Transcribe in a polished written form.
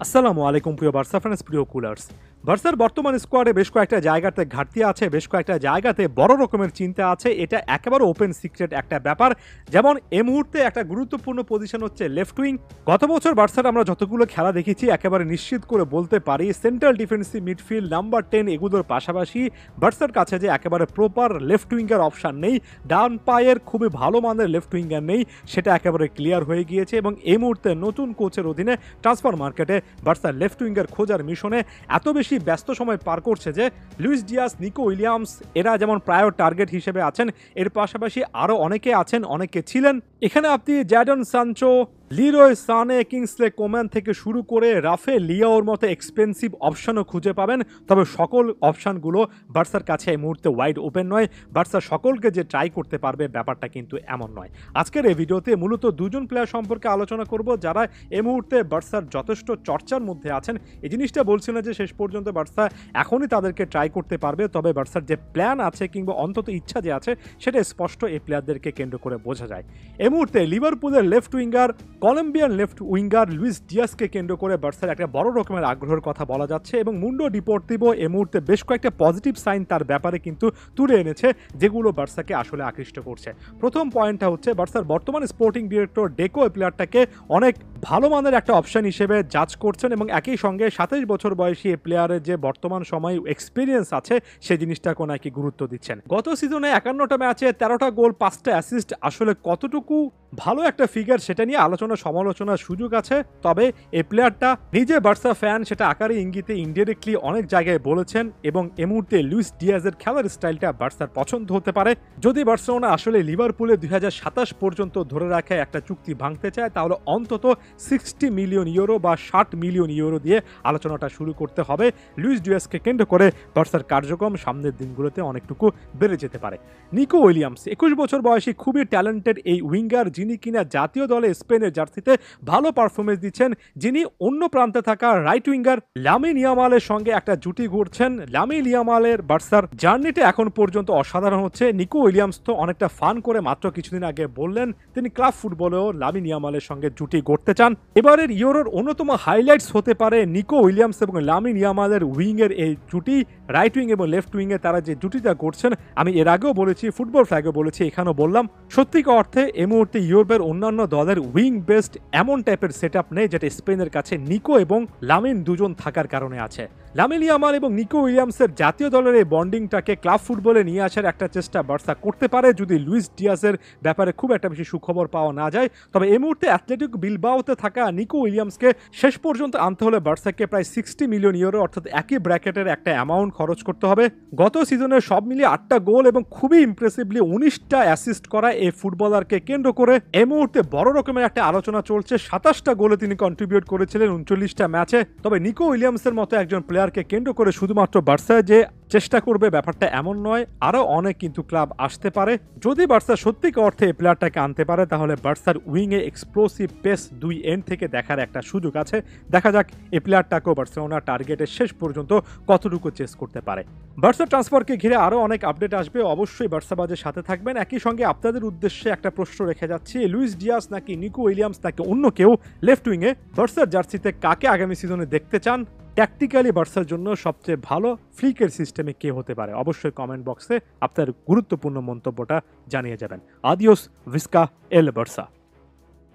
আসসালামু আলাইকুম প্রিয় বার্সা ফ্যান্স, প্রিয় কুলার্স। বার্সার বর্তমান স্কোয়াডে বেশ কয়েকটা জায়গাতে ঘাটতি আছে, বেশ কয়েকটা জায়গাতে বড় রকমের চিন্তা আছে। এটা একেবারে ওপেন সিক্রেট একটা ব্যাপার। যেমন এই মুহূর্তে একটা গুরুত্বপূর্ণ পজিশন হচ্ছে লেফট উইং। গত বছর বার্সার আমরা যতগুলো খেলা দেখেছি একেবারে নিশ্চিত করে বলতে পারি সেন্ট্রাল ডিফেন্সিভ মিডফিল্ড নাম্বার 10 এগুলোর পাশাপাশি বার্সার কাছে যে একেবারে প্রপার লেফট উইঙ্গার অপশন নেই, ডান পায়ের খুবই ভালো মানের লেফট উইঙ্গার নেই, সেটা একেবারে ক্লিয়ার হয়ে গিয়েছে। এবং এই মুহূর্তে নতুন কোচের অধীনে ট্রান্সফার মার্কেটে বার্সার লেফট উইঙ্গার খোঁজার মিশনে এত বেশি ব্যস্ত সময় পার করছে যে লুইস ডিয়াস, নিকো উইলিয়ামস এরা যেমন প্রায় টার্গেট হিসেবে আছেন, এর পাশাপাশি আরও অনেকে আছেন, অনেকে ছিলেন। এখানে আপনি জ্যাডন সানচো, লিরোয় সানে, কিংসলে কোম্যান থেকে শুরু করে রাফে লিয়াওর মতো এক্সপেন্সিভ অপশনও খুঁজে পাবেন। তবে সকল অপশনগুলো বার্সার কাছে এই মুহূর্তে ওয়াইড ওপেন নয়। বার্সা সকলকে যে ট্রাই করতে পারবে ব্যাপারটা কিন্তু এমন নয়। আজকের এই ভিডিওতে মূলত দুজন প্লেয়ার সম্পর্কে আলোচনা করব যারা এই মুহূর্তে বার্সার যথেষ্ট চর্চার মধ্যে আছেন। এই জিনিসটা বলছি না যে শেষ পর্যন্ত বার্সা এখনই তাদেরকে ট্রাই করতে পারবে, তবে বার্সার যে প্ল্যান আছে কিংবা অন্তত ইচ্ছা যে আছে সেটা স্পষ্ট এই প্লেয়ারদেরকে কেন্দ্র করে বোঝা যায়। এই মুহূর্তে লিভারপুলের left winger, Colombian left winger Luis ডিয়াসকে কেন্দ্র করে বার্সার একটা বড় রকমের আগ্রহের কথা বলা যাচ্ছে এবং মুন্ডো ডিপোর্টিভো এই মুহূর্তে বেশ কয়েকটা পজিটিভ সাইন তার ব্যাপারে কিন্তু তুলে এনেছে, যেগুলো বার্সাকে আসলে আকৃষ্ট করছে। প্রথম পয়েন্টটা হচ্ছে বার্সার বর্তমান স্পোর্টিং ডিরেক্টর ডেকো এই প্লেয়ারটাকে অনেক ভালো মানের একটা অপশন হিসেবে জাজ করছেন এবং একই সঙ্গে 27 বছর বয়সী এই প্লেয়ারের যে বর্তমান সময় এক্সপিরিয়েন্স আছে সেই জিনিসটাকে নাকি গুরুত্ব দিচ্ছেন। গত সিজনে 51টা ম্যাচে 13টা গোল, 5টা অ্যাসিস্ট আসলে কতটুকু ভালো একটা ফিগার সেটা নিয়ে আলোচনা সমালোচনার সুযোগ আছে। তবে এই প্লেয়ারটা নিজে বার্সা ফ্যান, সেটা আকারে ইঙ্গিতে ইনডিরেক্টলি অনেক জায়গায় বলেছেন এবং এই মুহূর্তে লুইস ডিয়াজের খেলার স্টাইলটা বার্সার পছন্দ হতে পারে। যদি বার্সেলোনা আসলে লিভারপুলে 2027 পর্যন্ত ধরে রাখায় একটা চুক্তি ভাঙতে চায় তাহলে অন্তত 60 মিলিয়ন ইউরো বা 60 মিলিয়ন ইউরো দিয়ে আলোচনাটা শুরু করতে হবে। লুইস ডিয়াজকে কেন্দ্র করে বার্সার কার্যক্রম সামনের দিনগুলোতে অনেকটুকু বেড়ে যেতে পারে। নিকো উইলিয়ামস 21 বছর বয়সী খুবই ট্যালেন্টেড এই উইঙ্গার, যিনি কিনা জাতীয় দলে স্পেনের জার্সিতে ভালো পারফরমেন্স দিচ্ছেন, যিনি অন্য প্রান্তে থাকা রাইট উইঙ্গার লামিন ইয়ামালের সঙ্গে একটা জুটি গড়ছেন। লামিন ইয়ামালের বার্সার জার্নিটা এখন পর্যন্ত অসাধারণ হচ্ছে। নিকো উইলিয়ামস তো অনেকটা ফান করে মাত্র কিছুদিন আগে বললেন তিনি ক্লাব ফুটবলেও লামিন ইয়ামালের সঙ্গে জুটি গড়তে চান। এবারের ইউরোর অন্যতম হাইলাইটস হতে পারে নিকো উইলিয়ামস এবং লামিন ইয়ামালের উইংয়ের এই জুটি। রাইট উইং এবং লেফট উইংয়ে তারা যে জুটিটা করছেন, আমি এর আগেও বলেছি, ফুটবল ফ্ল্যাগেও বলেছি, এখানেও বললাম, সত্যিকার অর্থে এই মুহূর্তে ইউরোপের অন্যান্য দলের উইং বেস্ট এমন টাইপের সেট আপ নেই যেটা স্পেনের কাছে নিকো এবং লামিন দুজন থাকার কারণে আছে। লামিন ইয়ামাল এবং নিকো উইলিয়ামসের জাতীয় দলের এই বন্ডিংটাকে ক্লাব ফুটবলে নিয়ে আসার একটা চেষ্টা বার্সা করতে পারে যদি লুইস ডিয়াসের ব্যাপারে খুব একটা বেশি সুখবর পাওয়া না যায়। তবে এই মুহূর্তে অ্যাথলেটিক বিলবাওতে থাকা নিকো উইলিয়ামসকে শেষ পর্যন্ত আনতে হলে বার্সাকে প্রায় 60 মিলিয়ন ইউরো অর্থাৎ একই ব্র্যাকেটের একটা অ্যামাউন্ট খরচ করতে হবে। গত সিজনে সব মিলিয়ে 8টা গোল এবং খুবই ইমপ্রেসিভলি 19টা অ্যাসিস্ট করা এই ফুটবলারকে কেন্দ্র করে এই মুহূর্তে বড় রকমের একটা আলোচনা চলছে। 27টা গোলে তিনি কন্ট্রিবিউট করেছিলেন 39টা ম্যাচে। তবে নিকো উইলিয়ামসের মতো একজন প্লেয়ারকে কেন্দ্র করে শুধুমাত্র বার্সা যে চেষ্টা করবে ব্যাপারটা এমন নয়, আরও অনেক কিন্তু ক্লাব আসতে পারে। যদি বার্সা সত্যিকার অর্থে এই প্লেয়ারটাকে আনতে পারে তাহলে বার্সার উইংয়ে এক্সপ্লোসিভ পেস দুই এন্ড থেকে দেখার একটা সুযোগ আছে। দেখা যাক এই প্লেয়ারটাকেও বার্সেলোনা টার্গেটের শেষ পর্যন্ত কতটুকু চেস করতে পারে। বার্সা ট্রান্সফারকে ঘিরে আরও অনেক আপডেট আসবে, অবশ্যই বার্সাবাজের সাথে থাকবেন। একই সঙ্গে আপনাদের উদ্দেশ্যে একটা প্রশ্ন রেখে যাচ্ছি, লুইস ডিয়াস নাকি নিকো উইলিয়ামস নাকি অন্য কেউ লেফট উইংয়ে বার্সার জার্সিতে কাকে আগামী সিজনে দেখতে চান? ট্যাকটিক্যালি বার্সার জন্য সবচেয়ে ভালো ফ্লিকের সিস্টেমে কে হতে পারে? অবশ্যই কমেন্ট বক্সে আপনার গুরুত্বপূর্ণ মন্তব্যটা জানিয়ে যাবেন। আদিওস ভিস্কা এল বার্সা।